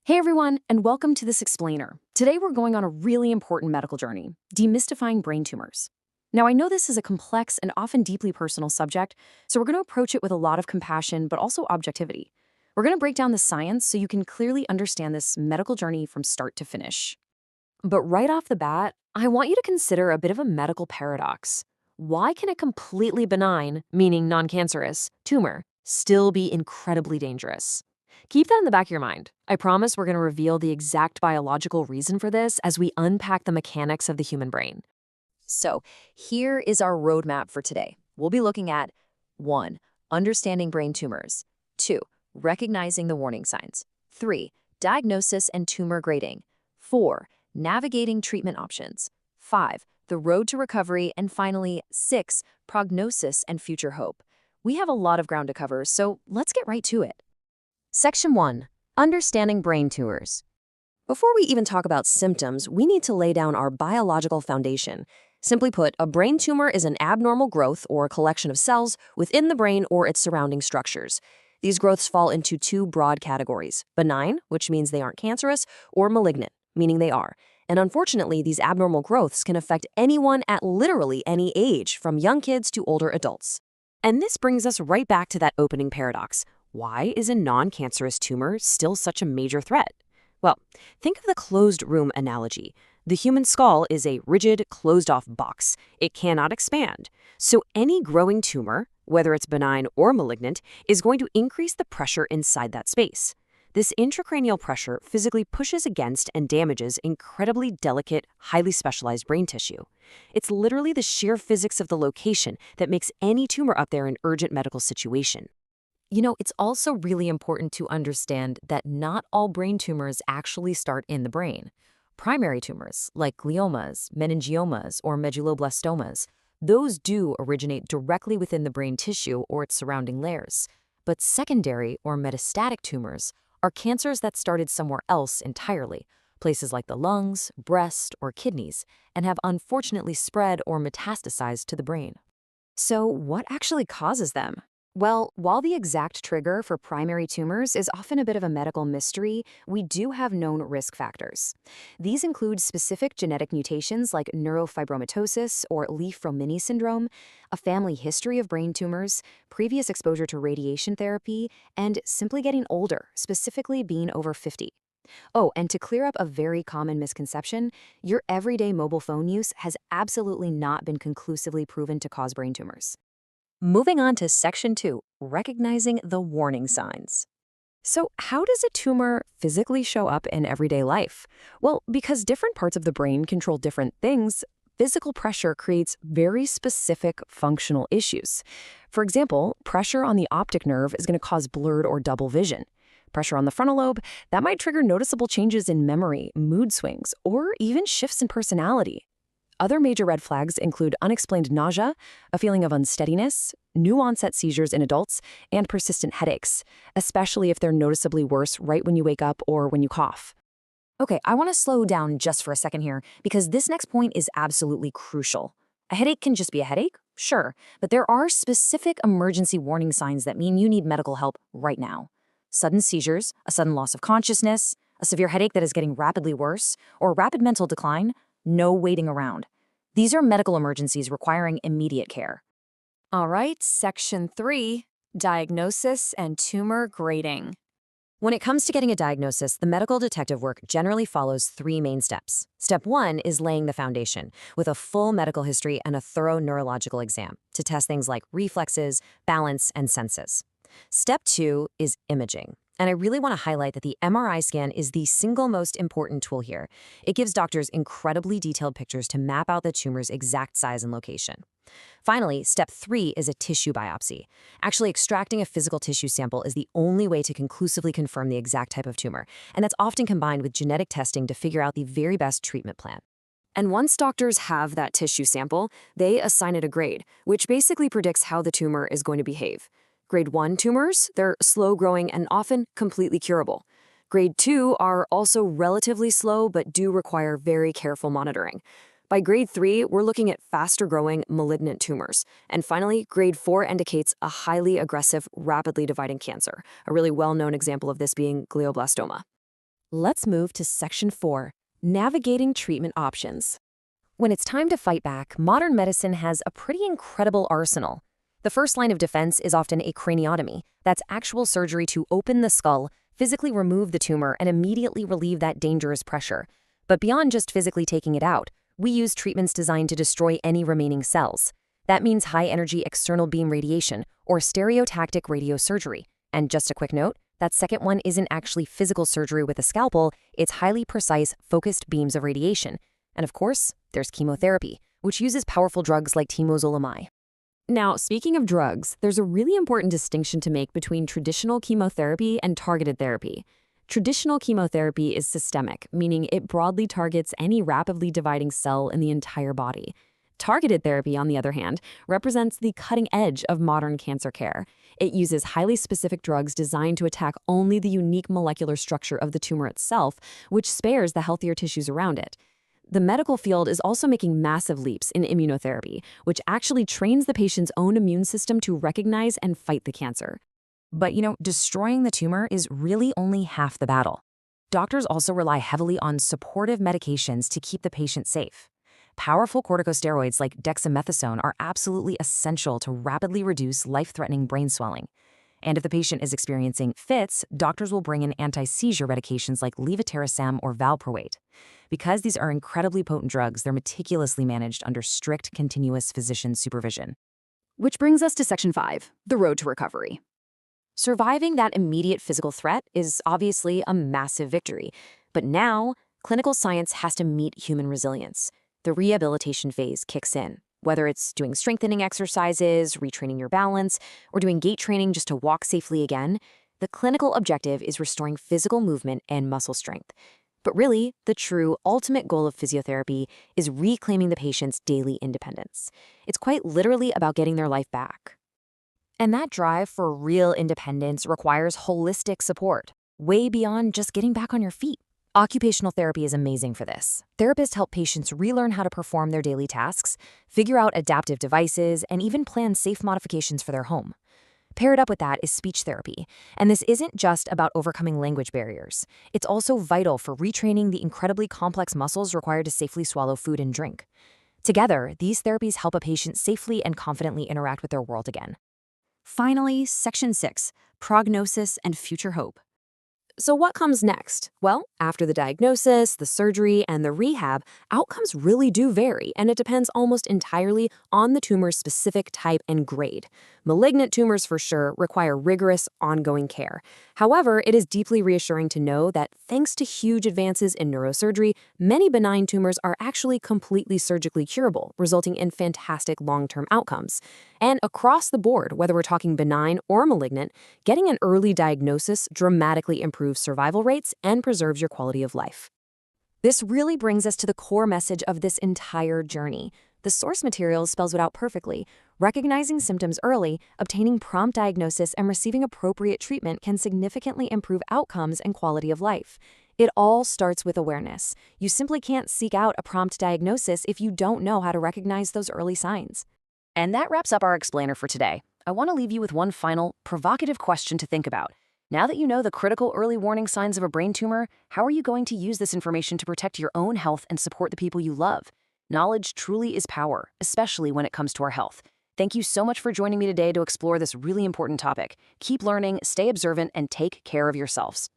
Hey everyone, and welcome to this explainer. Today we're going on a really important medical journey, demystifying brain tumors. Now, I know this is a complex and often deeply personal subject, so we're going to approach it with a lot of compassion, but also objectivity. We're going to break down the science so you can clearly understand this medical journey from start to finish. But right off the bat, I want you to consider a bit of a medical paradox. Why can a completely benign, meaning non-cancerous, tumor still be incredibly dangerous? Keep that in the back of your mind. I promise we're going to reveal the exact biological reason for this as we unpack the mechanics of the human brain. So, here is our roadmap for today. We'll be looking at 1. Understanding brain tumors. 2. Recognizing the warning signs. 3. Diagnosis and tumor grading. 4. Navigating treatment options. 5. The road to recovery. And finally, 6. Prognosis and future hope. We have a lot of ground to cover, so let's get right to it. Section 1. Understanding brain tumors. Before we even talk about symptoms, we need to lay down our biological foundation. Simply put, a brain tumor is an abnormal growth or collection of cells within the brain or its surrounding structures. These growths fall into two broad categories: benign, which means they aren't cancerous, or malignant, meaning they are. And unfortunately, these abnormal growths can affect anyone at literally any age, from young kids to older adults. And this brings us right back to that opening paradox. Why is a non-cancerous tumor still such a major threat? Well, think of the closed room analogy. The human skull is a rigid, closed-off box. It cannot expand. So any growing tumor, whether it's benign or malignant, is going to increase the pressure inside that space. This intracranial pressure physically pushes against and damages incredibly delicate, highly specialized brain tissue. It's literally the sheer physics of the location that makes any tumor up there an urgent medical situation. It's also really important to understand that not all brain tumors actually start in the brain. Primary tumors, like gliomas, meningiomas, or medulloblastomas, those do originate directly within the brain tissue or its surrounding layers. But secondary or metastatic tumors are cancers that started somewhere else entirely, places like the lungs, breast, or kidneys, and have unfortunately spread or metastasized to the brain. So what actually causes them? Well, while the exact trigger for primary tumors is often a bit of a medical mystery, we do have known risk factors. These include specific genetic mutations like neurofibromatosis or Li-Fraumeni syndrome, a family history of brain tumors, previous exposure to radiation therapy, and simply getting older, specifically being over 50. Oh, and to clear up a very common misconception, your everyday mobile phone use has absolutely not been conclusively proven to cause brain tumors. Moving on to Section 2, recognizing the warning signs. So how does a tumor physically show up in everyday life? Well, because different parts of the brain control different things, physical pressure creates very specific functional issues. For example, pressure on the optic nerve is going to cause blurred or double vision. Pressure on the frontal lobe, that might trigger noticeable changes in memory, mood swings, or even shifts in personality. Other major red flags include unexplained nausea, a feeling of unsteadiness, new-onset seizures in adults, and persistent headaches, especially if they're noticeably worse right when you wake up or when you cough. Okay, I want to slow down just for a second here, because this next point is absolutely crucial. A headache can just be a headache, sure, but there are specific emergency warning signs that mean you need medical help right now. Sudden seizures, a sudden loss of consciousness, a severe headache that is getting rapidly worse, or rapid mental decline. No waiting around. These are medical emergencies requiring immediate care. All right, Section 3, diagnosis and tumor grading. When it comes to getting a diagnosis, the medical detective work generally follows three main steps. Step 1 is laying the foundation, with a full medical history and a thorough neurological exam to test things like reflexes, balance, and senses. Step 2 is imaging. And I really want to highlight that the MRI scan is the single most important tool here. It gives doctors incredibly detailed pictures to map out the tumor's exact size and location. Finally, step 3 is a tissue biopsy. Actually, extracting a physical tissue sample is the only way to conclusively confirm the exact type of tumor, and that's often combined with genetic testing to figure out the very best treatment plan. And once doctors have that tissue sample, they assign it a grade, which basically predicts how the tumor is going to behave. Grade 1 tumors, they're slow-growing and often completely curable. Grade 2 are also relatively slow but do require very careful monitoring. By grade 3, we're looking at faster-growing malignant tumors. And finally, grade 4 indicates a highly aggressive, rapidly dividing cancer, a really well-known example of this being glioblastoma. Let's move to Section 4, Navigating Treatment Options. When it's time to fight back, modern medicine has a pretty incredible arsenal. The first line of defense is often a craniotomy. That's actual surgery to open the skull, physically remove the tumor, and immediately relieve that dangerous pressure. But beyond just physically taking it out, we use treatments designed to destroy any remaining cells. That means high-energy external beam radiation, or stereotactic radiosurgery. And just a quick note, that second one isn't actually physical surgery with a scalpel, it's highly precise, focused beams of radiation. And of course, there's chemotherapy, which uses powerful drugs like temozolomide. Now, speaking of drugs, there's a really important distinction to make between traditional chemotherapy and targeted therapy. Traditional chemotherapy is systemic, meaning it broadly targets any rapidly dividing cell in the entire body. Targeted therapy, on the other hand, represents the cutting edge of modern cancer care. It uses highly specific drugs designed to attack only the unique molecular structure of the tumor itself, which spares the healthier tissues around it. The medical field is also making massive leaps in immunotherapy, which actually trains the patient's own immune system to recognize and fight the cancer. But, destroying the tumor is really only half the battle. Doctors also rely heavily on supportive medications to keep the patient safe. Powerful corticosteroids like dexamethasone are absolutely essential to rapidly reduce life-threatening brain swelling. And if the patient is experiencing fits, doctors will bring in anti-seizure medications like levetiracetam or valproate. Because these are incredibly potent drugs, they're meticulously managed under strict, continuous physician supervision. Which brings us to Section 5, the road to recovery. Surviving that immediate physical threat is obviously a massive victory. But now, clinical science has to meet human resilience. The rehabilitation phase kicks in. Whether it's doing strengthening exercises, retraining your balance, or doing gait training just to walk safely again, the clinical objective is restoring physical movement and muscle strength. But really, the true ultimate goal of physiotherapy is reclaiming the patient's daily independence. It's quite literally about getting their life back. And that drive for real independence requires holistic support, way beyond just getting back on your feet. Occupational therapy is amazing for this. Therapists help patients relearn how to perform their daily tasks, figure out adaptive devices, and even plan safe modifications for their home. Paired up with that is speech therapy, and this isn't just about overcoming language barriers. It's also vital for retraining the incredibly complex muscles required to safely swallow food and drink. Together, these therapies help a patient safely and confidently interact with their world again. Finally, Section 6, Prognosis and Future Hope. So what comes next? Well, after the diagnosis, the surgery, and the rehab, outcomes really do vary, and it depends almost entirely on the tumor's specific type and grade. Malignant tumors, for sure, require rigorous, ongoing care. However, it is deeply reassuring to know that thanks to huge advances in neurosurgery, many benign tumors are actually completely surgically curable, resulting in fantastic long-term outcomes. And across the board, whether we're talking benign or malignant, getting an early diagnosis dramatically improves survival rates and preserves your quality of life. This really brings us to the core message of this entire journey. The source material spells it out perfectly. Recognizing symptoms early, obtaining prompt diagnosis, and receiving appropriate treatment can significantly improve outcomes and quality of life. It all starts with awareness. You simply can't seek out a prompt diagnosis if you don't know how to recognize those early signs. And that wraps up our explainer for today. I want to leave you with one final, provocative question to think about. Now that you know the critical early warning signs of a brain tumor, how are you going to use this information to protect your own health and support the people you love? Knowledge truly is power, especially when it comes to our health. Thank you so much for joining me today to explore this really important topic. Keep learning, stay observant, and take care of yourselves.